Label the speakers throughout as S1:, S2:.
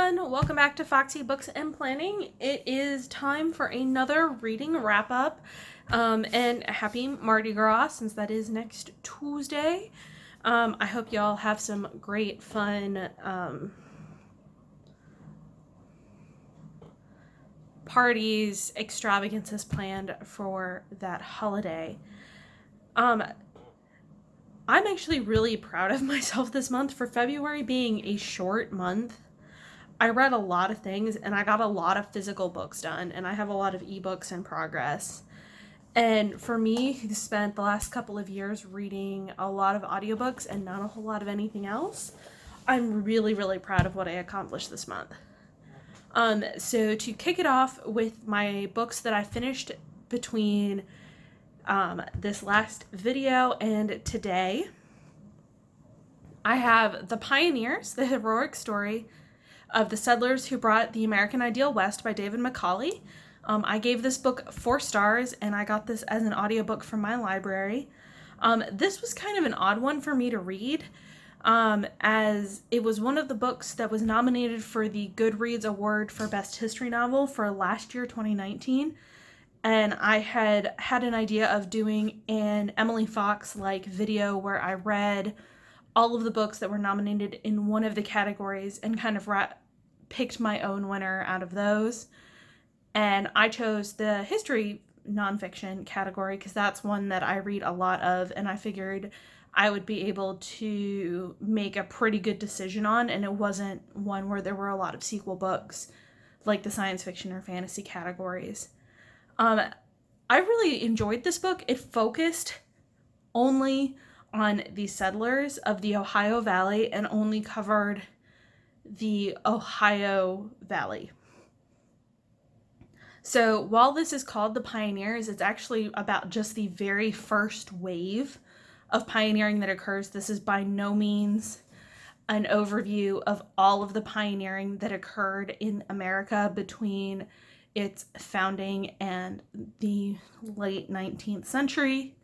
S1: everyone, welcome back to Foxy Books and Planning. It is time for another reading wrap up, and happy Mardi Gras since that is next Tuesday. I hope y'all have some great fun parties, extravagances planned for that holiday. I'm actually really proud of myself this month for February being a short month. I read a lot of things and I got a lot of physical books done, and I have a lot of ebooks in progress. And for me, who spent the last couple of years reading a lot of audiobooks and not a whole lot of anything else, I'm really, really proud of what I accomplished this month. So to kick it off with my books that I finished between this last video and today, I have The Pioneers, the heroic story of the settlers who brought the American ideal west by David Macaulay. I gave this book 4 stars, and I got this as an audiobook from my library. This was kind of an odd one for me to read, as it was one of the books that was nominated for the Goodreads Award for Best History Novel for last year, 2019. And I had an idea of doing an Emily Fox-like video where I read all of the books that were nominated in one of the categories and kind of picked my own winner out of those. And I chose the history nonfiction category because that's one that I read a lot of, and I figured I would be able to make a pretty good decision on, and it wasn't one where there were a lot of sequel books like the science fiction or fantasy categories. I really enjoyed this book. It focused only on the settlers of the Ohio Valley and only covered the Ohio Valley. So while this is called The Pioneers, it's actually about just the very first wave of pioneering that occurs. This is by no means an overview of all of the pioneering that occurred in America between its founding and the late 19th century.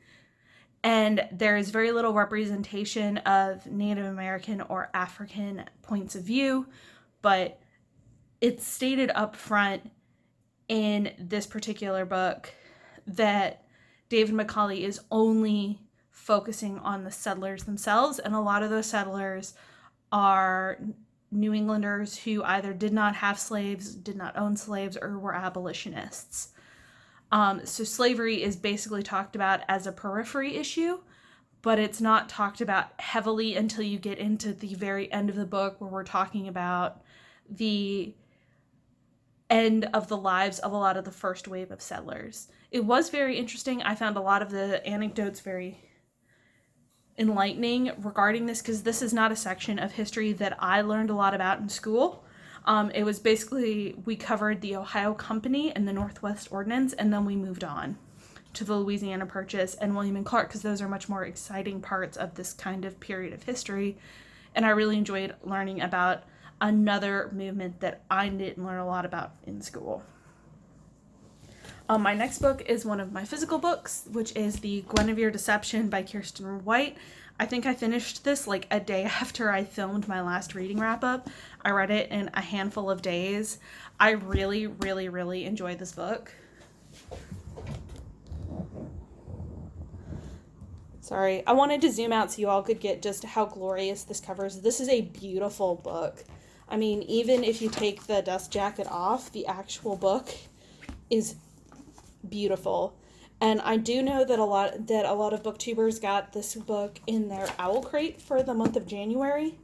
S1: And there is very little representation of Native American or African points of view, but it's stated up front in this particular book that David Macaulay is only focusing on the settlers themselves, and a lot of those settlers are New Englanders who either did not have slaves, did not own slaves, or were abolitionists. So slavery is basically talked about as a periphery issue, but it's not talked about heavily until you get into the very end of the book, where we're talking about the end of the lives of a lot of the first wave of settlers. It was very interesting. I found a lot of the anecdotes very enlightening regarding this, because this is not a section of history that I learned a lot about in school. It was basically, we covered the Ohio Company and the Northwest Ordinance, and then we moved on to the Louisiana Purchase and William and Clark, because those are much more exciting parts of this kind of period of history. And I really enjoyed learning about another movement that I didn't learn a lot about in school. My next book is one of my physical books, which is The Guinevere Deception by Kirsten White. I think I finished this like a day after I filmed my last reading wrap up. I read it in a handful of days. I really, really, really enjoyed this book. Sorry, I wanted to zoom out so you all could get just how glorious this cover is. This is a beautiful book. I mean, even if you take the dust jacket off, the actual book is beautiful. And I do know that a lot of booktubers got this book in their owl crate for the month of January,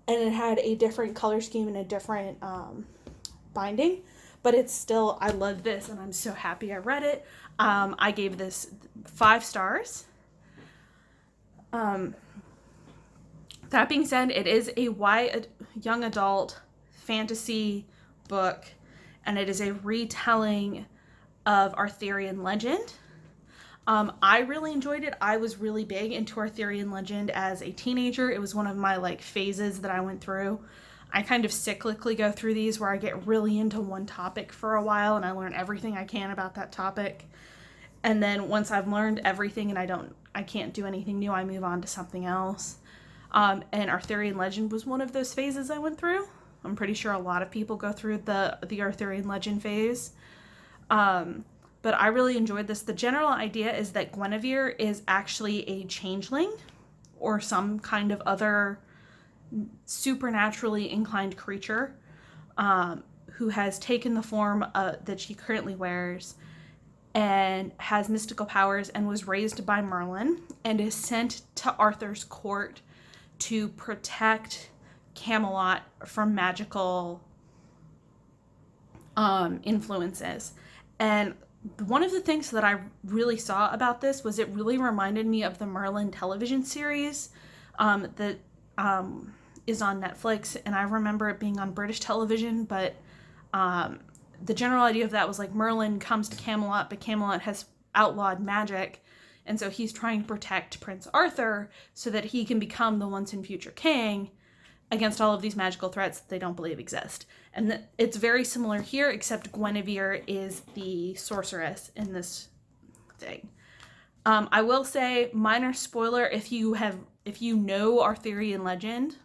S1: and it had a different color scheme and a different binding, but it's still, I love this, and I'm so happy I read it. I gave this 5 stars. That being said, it is a young adult fantasy book, and it is a retelling of Arthurian legend. I really enjoyed it. I was really big into Arthurian legend as a teenager. It was one of my phases that I went through. I kind of cyclically go through these where I get really into one topic for a while and I learn everything I can about that topic. And then once I've learned everything and I can't do anything new, I move on to something else. And Arthurian legend was one of those phases I went through. I'm pretty sure a lot of people go through the Arthurian legend phase. But I really enjoyed this. The general idea is that Guinevere is actually a changeling or some kind of other supernaturally inclined creature who has taken the form that she currently wears and has mystical powers and was raised by Merlin and is sent to Arthur's court to protect Camelot from magical influences. And one of the things that I really saw about this was it really reminded me of the Merlin television series that is on Netflix, and I remember it being on British television, but the general idea of that was like Merlin comes to Camelot, but Camelot has outlawed magic, and so he's trying to protect Prince Arthur so that he can become the once and future king against all of these magical threats that they don't believe exist. And it's very similar here, except Guinevere is the sorceress in this thing. I will say, minor spoiler, if you know Arthurian legend,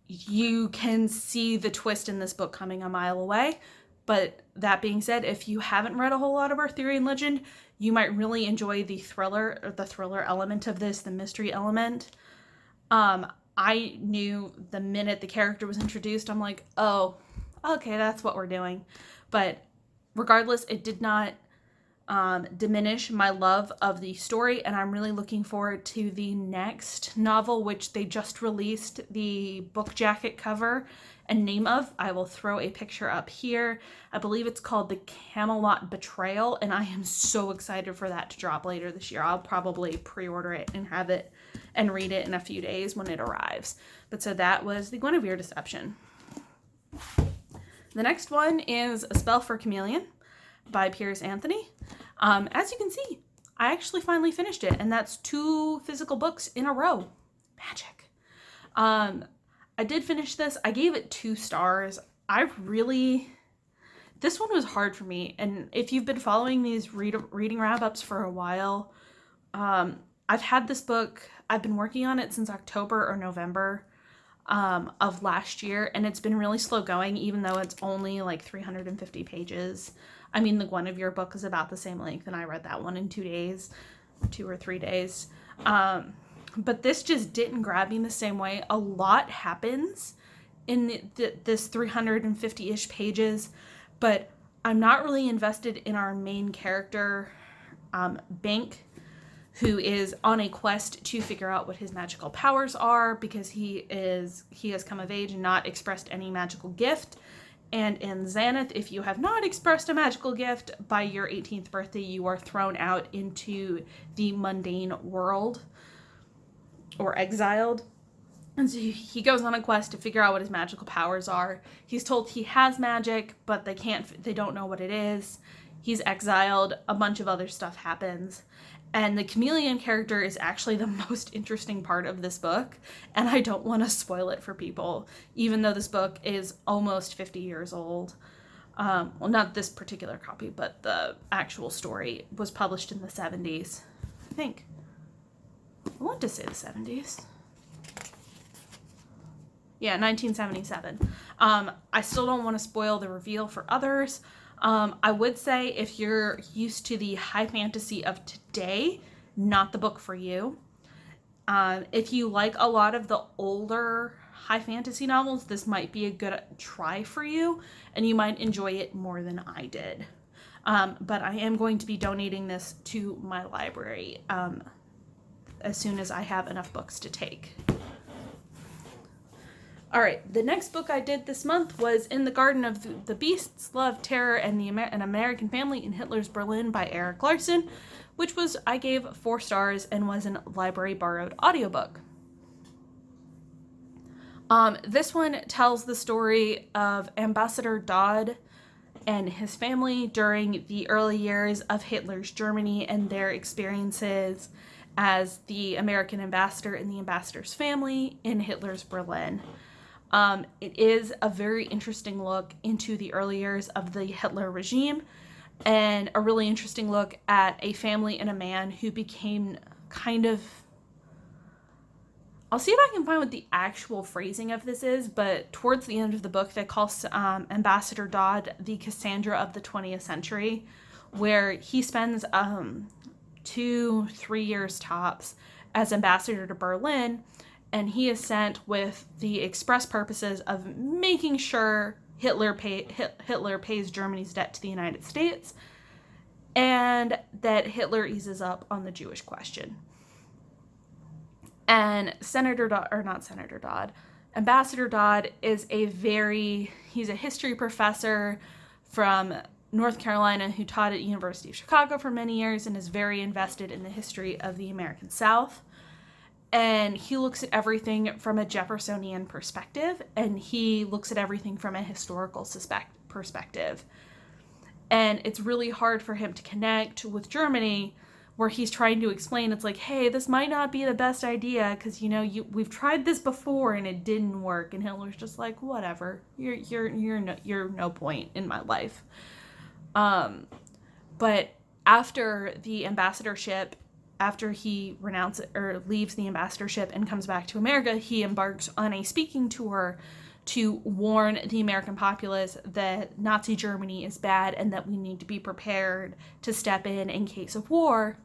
S1: you can see the twist in this book coming a mile away. But that being said, if you haven't read a whole lot of Arthurian legend, you might really enjoy the thriller element of this, the mystery element. I knew the minute the character was introduced, I'm like, oh, okay, that's what we're doing. But regardless, it did not diminish my love of the story, and I'm really looking forward to the next novel, which they just released the book jacket cover and name of. I will throw a picture up here. I believe it's called The Camelot Betrayal, and I am so excited for that to drop later this year. I'll probably pre-order it and have it and read it in a few days when it arrives. But so that was The Guinevere Deception. The next one is A Spell for Chameleon by Piers Anthony. As you can see, I actually finally finished it, and that's 2 physical books in a row. Magic. I did finish this. I gave it 2 stars. This one was hard for me, and if you've been following these reading wrap-ups for a while, I've had this book, I've been working on it since October or November of last year, and it's been really slow going, even though it's only like 350 pages. I mean, the Guinevere book is about the same length, and I read that one in 2 days, 2 or 3 days. But this just didn't grab me in the same way. A lot happens in this 350-ish pages, but I'm not really invested in our main character, Bank, who is on a quest to figure out what his magical powers are because he has come of age and not expressed any magical gift. And in Xanath, if you have not expressed a magical gift by your 18th birthday, you are thrown out into the mundane world or exiled. And so he goes on a quest to figure out what his magical powers are. He's told he has magic, but they don't know what it is. He's exiled. A bunch of other stuff happens. And the chameleon character is actually the most interesting part of this book, and I don't want to spoil it for people, even though this book is almost 50 years old. Well, not this particular copy, but the actual story was published in the 70s. I think. I want to say the 70s. Yeah, 1977. I still don't want to spoil the reveal for others. I would say if you're used to the high fantasy of today, not the book for you. If you like a lot of the older high fantasy novels, this might be a good try for you, and you might enjoy it more than I did. But I am going to be donating this to my library as soon as I have enough books to take. All right, the next book I did this month was In the Garden of the Beasts, Love, Terror, and an American Family in Hitler's Berlin by Erik Larson, which I gave 4 stars and was a library borrowed audiobook. This one tells the story of Ambassador Dodd and his family during the early years of Hitler's Germany and their experiences as the American ambassador and the ambassador's family in Hitler's Berlin. It is a very interesting look into the early years of the Hitler regime and a really interesting look at a family and a man who became kind of I'll see if I can find what the actual phrasing of this is, but towards the end of the book, they call Ambassador Dodd the Cassandra of the 20th century, where he spends 2-3 years tops as ambassador to Berlin, and he is sent with the express purposes of making sure Hitler pays Germany's debt to the United States, and that Hitler eases up on the Jewish question. And Ambassador Dodd is he's a history professor from North Carolina who taught at University of Chicago for many years and is very invested in the history of the American South. And he looks at everything from a Jeffersonian perspective, and he looks at everything from a historical perspective. And it's really hard for him to connect with Germany, where he's trying to explain, it's like, hey, this might not be the best idea because, we've tried this before and it didn't work. And Hitler's just like, whatever, you're no point in my life. But after the ambassadorship, after he leaves the ambassadorship and comes back to America, he embarks on a speaking tour to warn the American populace that Nazi Germany is bad and that we need to be prepared to step in case of war.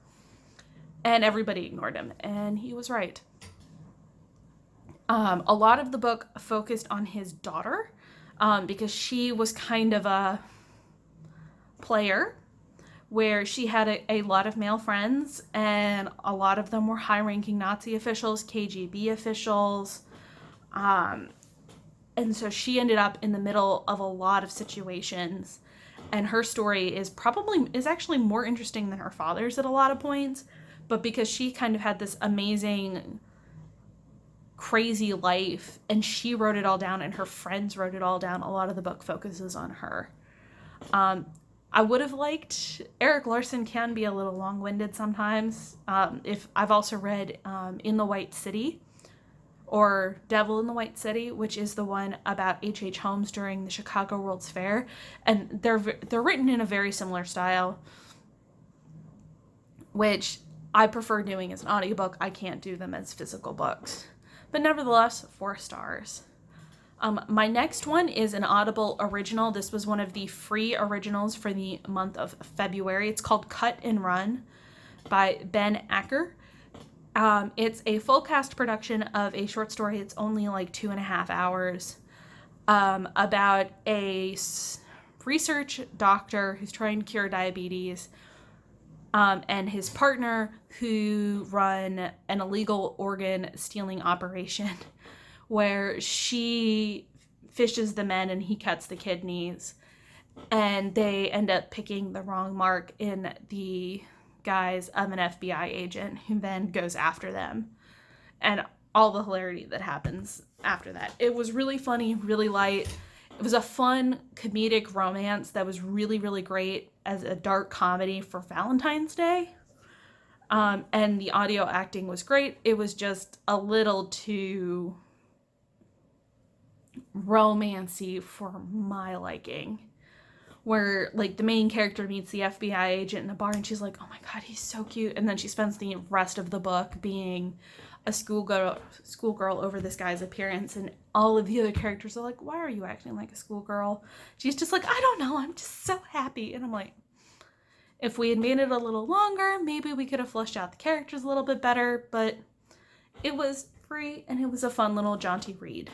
S1: And everybody ignored him, and he was right. A lot of the book focused on his daughter, because she was kind of a player where she had a lot of male friends, and a lot of them were high-ranking Nazi officials, KGB officials, and so she ended up in the middle of a lot of situations, and her story is actually more interesting than her father's at a lot of points, but because she kind of had this amazing, crazy life, and she wrote it all down, and her friends wrote it all down, a lot of the book focuses on her. I would have liked, Erik Larson can be a little long-winded sometimes. If I've also read In the White City, or Devil in the White City, which is the one about H.H. Holmes during the Chicago World's Fair, and they're written in a very similar style, which I prefer doing as an audiobook. I can't do them as physical books, but nevertheless, 4 stars. My next one is an Audible original. This was one of the free originals for the month of February. It's called Cut and Run by Ben Acker. It's a full cast production of a short story. It's only like 2.5 hours, about a research doctor who's trying to cure diabetes, and his partner who run an illegal organ stealing operation where she fishes the men and he cuts the kidneys, and they end up picking the wrong mark in the guise of an FBI agent who then goes after them, and all the hilarity that happens after that. It was really funny, really light. It was a fun comedic romance that was really, really great as a dark comedy for Valentine's Day. And the audio acting was great. It was just a little too romancy for my liking, where like the main character meets the FBI agent in a bar and she's like, oh my god, he's so cute, and then she spends the rest of the book being a schoolgirl over this guy's appearance, and all of the other characters are like, why are you acting like a schoolgirl? She's just like, I don't know, I'm just so happy. And I'm like, if we had made it a little longer, maybe we could have fleshed out the characters a little bit better, but it was free and it was a fun little jaunty read.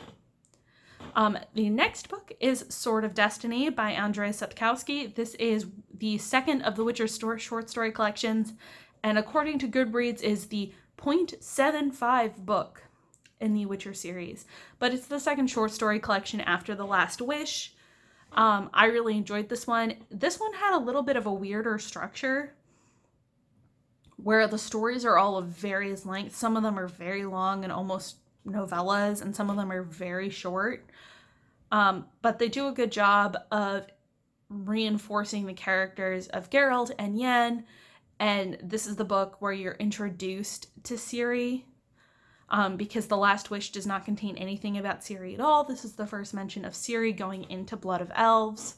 S1: The next book is Sword of Destiny by Andrzej Sapkowski. This is the second of the Witcher short story collections, and according to Goodreads is the 0.75 book in the Witcher series, but it's the second short story collection after The Last Wish. I really enjoyed this one. This one had a little bit of a weirder structure where the stories are all of various lengths. Some of them are very long and almost novellas, and some of them are very short. But they do a good job of reinforcing the characters of Geralt and Yen, and this is the book where you're introduced to Ciri, because The Last Wish does not contain anything about Ciri at all. This is the first mention of Ciri going into Blood of Elves.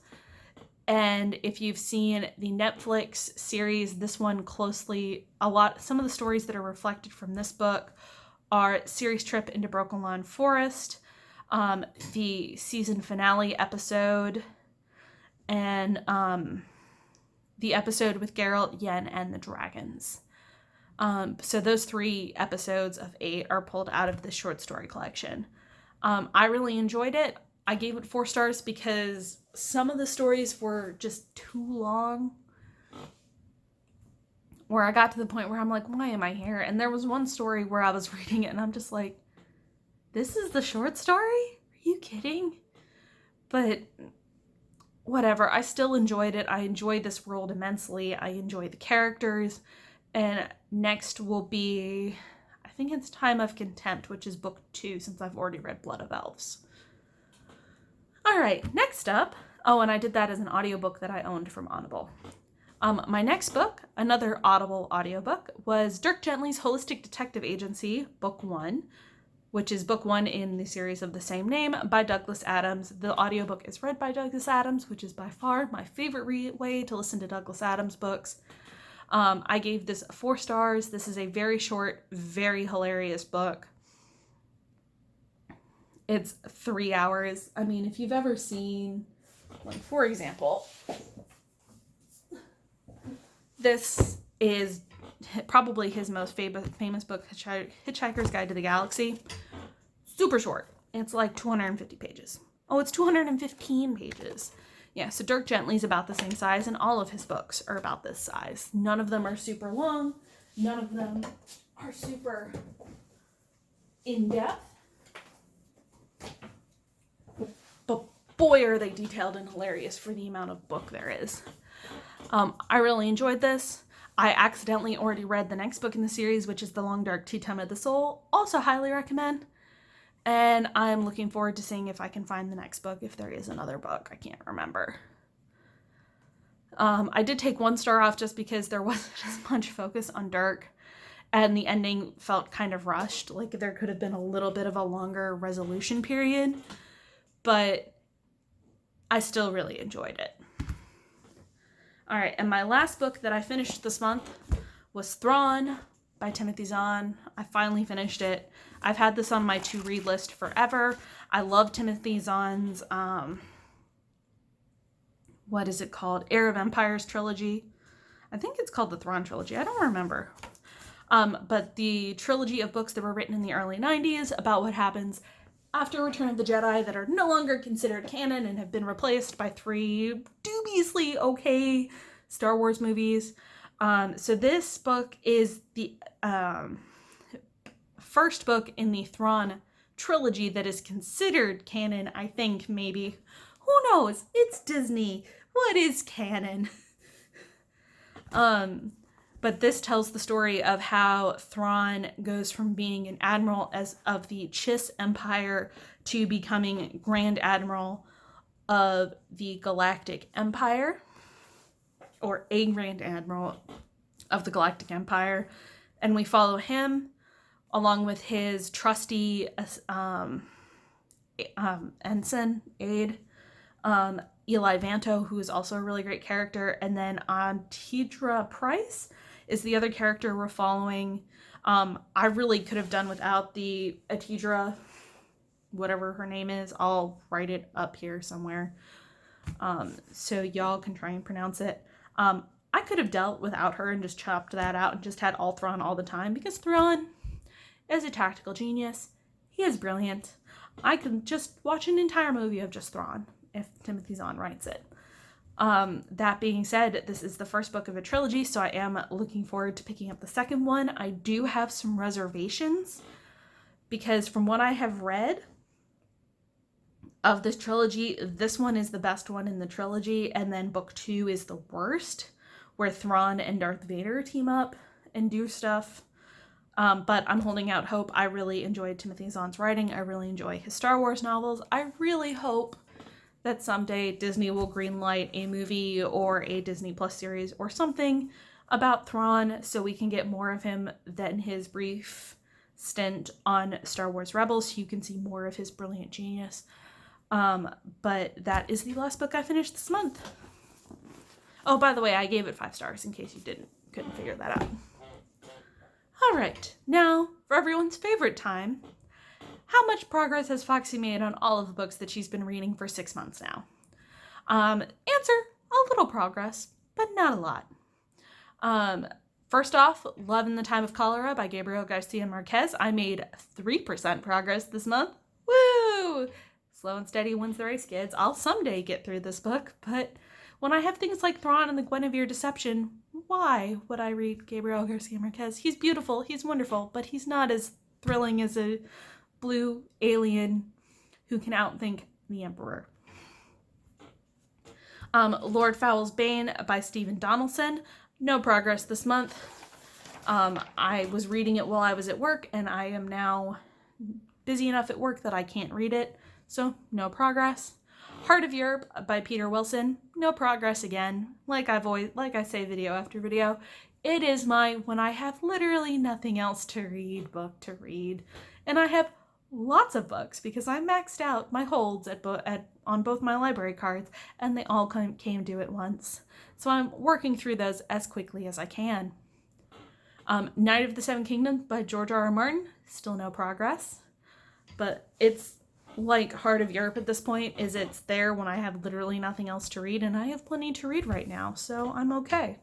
S1: And if you've seen the Netflix series, this one some of the stories that are reflected from this book our series trip into Broken Lawn Forest, the season finale episode, and the episode with Geralt, Yen, and the dragons. So those 3 episodes of 8 are pulled out of this short story collection. I really enjoyed it. I gave it 4 stars because some of the stories were just too long. Where I got to the point where I'm like, why am I here? And there was one story where I was reading it and I'm just like, this is the short story? Are you kidding? But whatever, I still enjoyed it. I enjoyed this world immensely. I enjoy the characters. And next will be, I think it's Time of Contempt, which is book 2, since I've already read Blood of Elves. All right, next up. Oh, and I did that as an audiobook that I owned from Audible. My next book, another Audible audiobook, was Dirk Gently's Holistic Detective Agency, Book 1, which is book 1 in the series of the same name by Douglas Adams. The audiobook is read by Douglas Adams, which is by far my favorite way to listen to Douglas Adams books. I gave this 4 stars. This is a very short, very hilarious book. It's 3 hours. I mean, if you've ever seen, like, for example, this is probably his most famous book, Hitchhiker's Guide to the Galaxy. Super short. It's like 250 pages. Oh, it's 215 pages. Yeah, so Dirk Gently's about the same size, and all of his books are about this size. None of them are super long. None of them are super in-depth. But boy, are they detailed and hilarious for the amount of book there is. I really enjoyed this. I accidentally already read the next book in the series, which is The Long Dark Tea Time of the Soul. Also highly recommend. And I'm looking forward to seeing if I can find the next book, if there is another book. I can't remember. I did take 1 star off just because there wasn't as much focus on Dirk, and the ending felt kind of rushed. Like there could have been a little bit of a longer resolution period, but I still really enjoyed it. All right, and my last book that I finished this month was Thrawn by Timothy Zahn. I finally finished it. I've had this on my to-read list forever. I love Timothy Zahn's, what is it called? Heir of Empires trilogy. I think it's called the Thrawn trilogy. I don't remember. But the trilogy of books that were written in the early 90s about what happens after Return of the Jedi that are no longer considered canon and have been replaced by 3 dubiously okay Star Wars movies. So this book is the first book in the Thrawn trilogy that is considered canon, I think, maybe. Who knows? It's Disney. What is canon? But this tells the story of how Thrawn goes from being an admiral of the Chiss Empire to becoming Grand Admiral of the Galactic Empire, or a Grand Admiral of the Galactic Empire. And we follow him along with his trusty ensign, aide, Eli Vanto, who is also a really great character. And then Tidra Price is the other character we're following. I really could have done without the Tidra, whatever her name is. I'll write it up here somewhere, so y'all can try and pronounce it. I could have dealt without her and just chopped that out and just had all Thrawn all the time, because Thrawn is a tactical genius. He is brilliant. I could just watch an entire movie of just Thrawn if Timothy Zahn writes it. That being said, this is the first book of a trilogy, so I am looking forward to picking up the second one. I do have some reservations, because from what I have read of this trilogy, this one is the best one in the trilogy, and then book 2 is the worst, where Thrawn and Darth Vader team up and do stuff. But I'm holding out hope. I really enjoyed Timothy Zahn's writing. I really enjoy his Star Wars novels. I really hope that someday Disney will greenlight a movie or a Disney Plus series or something about Thrawn, so we can get more of him than his brief stint on Star Wars Rebels, so you can see more of his brilliant genius. But that is the last book I finished this month. Oh, by the way, I gave it 5 stars in case you couldn't figure that out. All right, now for everyone's favorite time. How much progress has Foxy made on all of the books that she's been reading for 6 months now? Answer, a little progress, but not a lot. First off, Love in the Time of Cholera by Gabriel Garcia Marquez. I made 3% progress this month. Woo! Slow and steady wins the race, kids. I'll someday get through this book, but when I have things like Thrawn and the Guinevere Deception, why would I read Gabriel Garcia Marquez? He's beautiful, he's wonderful, but he's not as thrilling as a blue alien who can outthink the Emperor. Lord Foul's Bane by Stephen Donaldson. No progress this month. I was reading it while I was at work, and I am now busy enough at work that I can't read it, so no progress. Heart of Europe by Peter Wilson. No progress again. Like I say video after video, it is my when I have literally nothing else to read book to read, and I have lots of books because I maxed out my holds on both my library cards, and they all came due at once. So I'm working through those as quickly as I can. Knight of the Seven Kingdoms by George R. R. Martin. Still no progress, but it's like Heart of Europe at this point, is it's there when I have literally nothing else to read, and I have plenty to read right now, so I'm okay.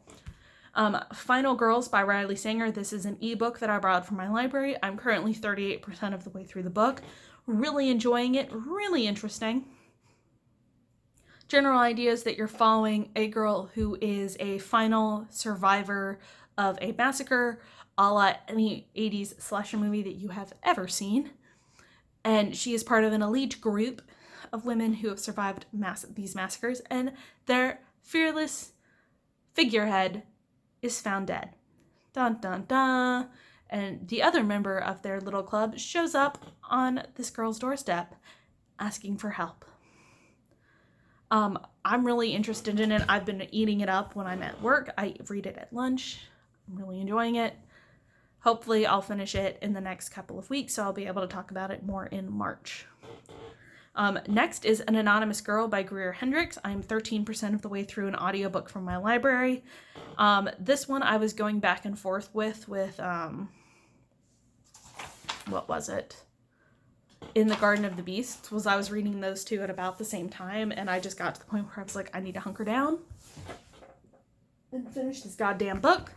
S1: Final Girls by Riley Sanger. This is an ebook that I borrowed from my library. I'm currently 38% of the way through the book. Really enjoying it. Really interesting. General ideas that you're following a girl who is a final survivor of a massacre, a la any 80s slasher movie that you have ever seen. And she is part of an elite group of women who have survived these massacres, and their fearless figurehead is found dead. Dun dun dun. And the other member of their little club shows up on this girl's doorstep asking for help. I'm really interested in it. I've been eating it up when I'm at work. I read it at lunch. I'm really enjoying it. Hopefully I'll finish it in the next couple of weeks, so I'll be able to talk about it more in March. Next is An Anonymous Girl by Greer Hendricks. I'm 13% of the way through an audiobook from my library. This one I was going back and forth with what was it? In the Garden of the Beasts. I was reading those two at about the same time, and I just got to the point where I was like, I need to hunker down and finish this goddamn book.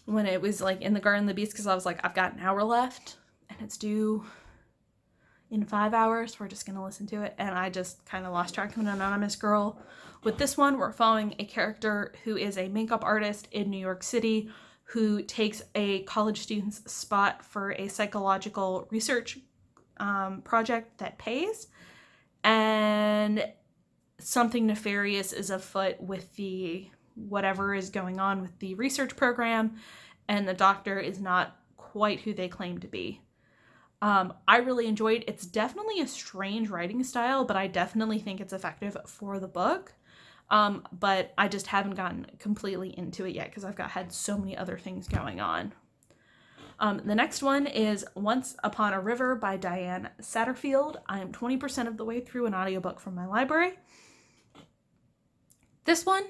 S1: When it was like in the Garden of the Beasts, because I was like, I've got an hour left, and it's due in 5 hours. We're just going to listen to it. And I just kind of lost track of An Anonymous Girl. With this one, we're following a character who is a makeup artist in New York City who takes a college student's spot for a psychological research project that pays. And something nefarious is afoot with the whatever is going on with the research program, and the doctor is not quite who they claim to be. I really enjoyed it. It's definitely a strange writing style, but I definitely think it's effective for the book. But I just haven't gotten completely into it yet because I've had so many other things going on. The next one is Once Upon a River by Diane Satterfield. I am 20% of the way through an audiobook from my library. This one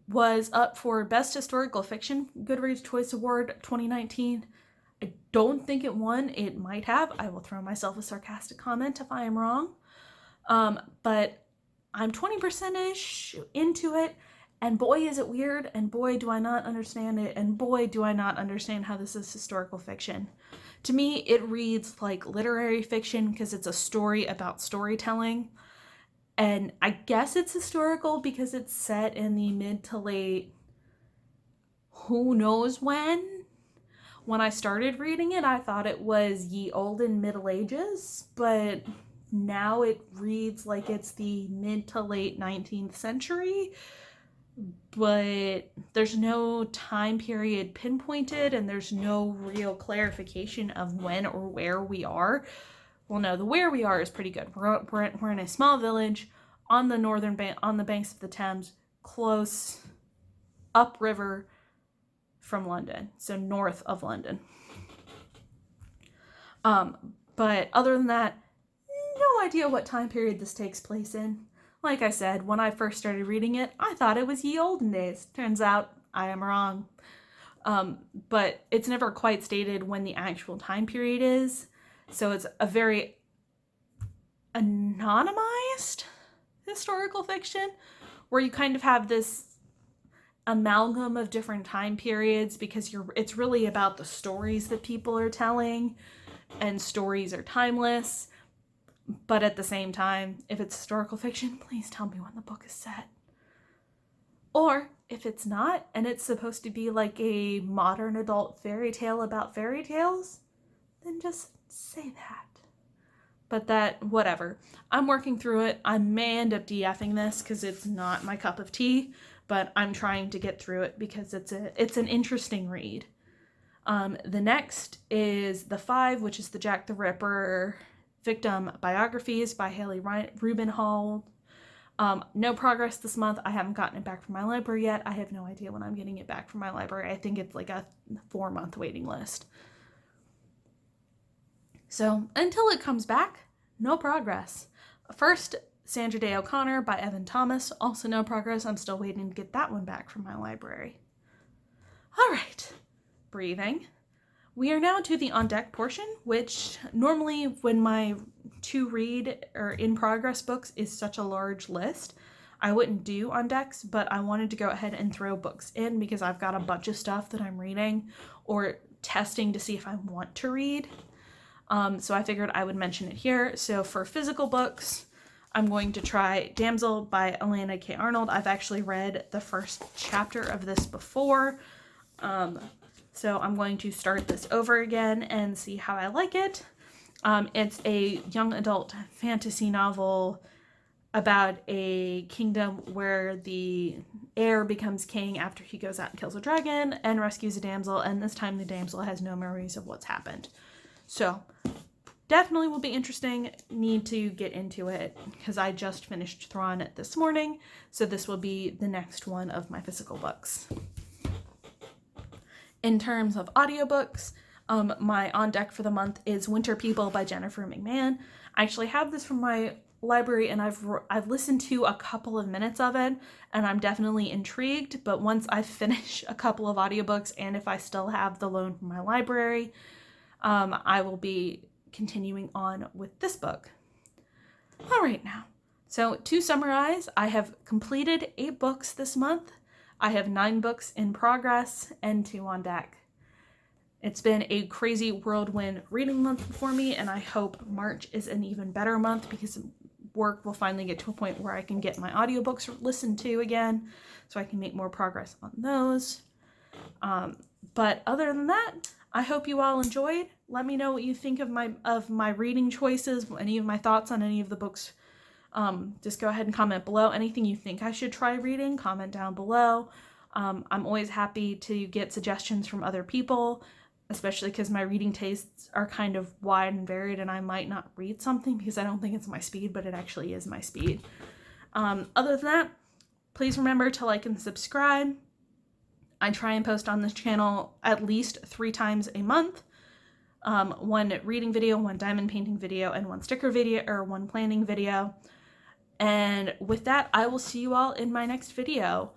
S1: was up for Best Historical Fiction, Goodreads Choice Award 2019. I don't think it won. It might have. I will throw myself a sarcastic comment if I am wrong. But I'm 20%-ish into it, and boy is it weird, and boy do I not understand it, and boy do I not understand how this is historical fiction. To me, it reads like literary fiction because it's a story about storytelling. And I guess it's historical because it's set in the mid to late, who knows when. When I started reading it, I thought it was ye olden Middle Ages, but now it reads like it's the mid to late 19th century. But there's no time period pinpointed, and there's no real clarification of when or where we are. Well, no, the where we are is pretty good. We're in a small village on the northern on the banks of the Thames, close upriver from London, so north of London. But other than that, no idea what time period this takes place in. Like I said, when I first started reading it, I thought it was ye olden days. Turns out I am wrong. but it's never quite stated when the actual time period is. So it's a very anonymized historical fiction where you kind of have this amalgam of different time periods because it's really about the stories that people are telling, and stories are timeless. But at the same time, if it's historical fiction, please tell me when the book is set. Or if it's not, and it's supposed to be like a modern adult fairy tale about fairy tales, then just say that. But that, whatever. I'm working through it. I may end up DFing this because it's not my cup of tea, but I'm trying to get through it because it's an interesting read. The next is The Five, which is the Jack the Ripper victim biographies by Haley Rubenhall. No progress this month. I haven't gotten it back from my library yet. I have no idea when I'm getting it back from my library. I think it's like a 4-month waiting list. So until it comes back, no progress. First, Sandra Day O'Connor by Evan Thomas. Also no progress. I'm still waiting to get that one back from my library. All right, breathing. We are now to the on deck portion, which normally when my to read or in progress books is such a large list, I wouldn't do on decks, but I wanted to go ahead and throw books in because I've got a bunch of stuff that I'm reading or testing to see if I want to read. So I figured I would mention it here. So for physical books, I'm going to try Damsel by Alana K. Arnold. I've actually read the first chapter of this before. So I'm going to start this over again and see how I like it. It's a young adult fantasy novel about a kingdom where the heir becomes king after he goes out and kills a dragon and rescues a damsel, and this time the damsel has no memories of what's happened. So definitely will be interesting. Need to get into it because I just finished Thrawn this morning, so this will be the next one of my physical books. In terms of audiobooks, my on deck for the month is Winter People by Jennifer McMahon. I actually have this from my library and I've listened to a couple of minutes of it and I'm definitely intrigued, but once I finish a couple of audiobooks and if I still have the loan from my library, I will be continuing on with this book. All right now. So to summarize, I have completed 8 books this month. I have 9 books in progress and 2 on deck. It's been a crazy whirlwind reading month for me, and I hope March is an even better month because work will finally get to a point where I can get my audiobooks listened to again, so I can make more progress on those. But other than that, I hope you all enjoyed. Let me know what you think of my reading choices, any of my thoughts on any of the books. Just go ahead and comment below. Anything you think I should try reading, comment down below. I'm always happy to get suggestions from other people, especially because my reading tastes are kind of wide and varied and I might not read something because I don't think it's my speed, but it actually is my speed. Other than that, please remember to like and subscribe. I try and post on this channel at least 3 times a month. 1 reading video, 1 diamond painting video, and 1 sticker video or 1 planning video. And with that, I will see you all in my next video.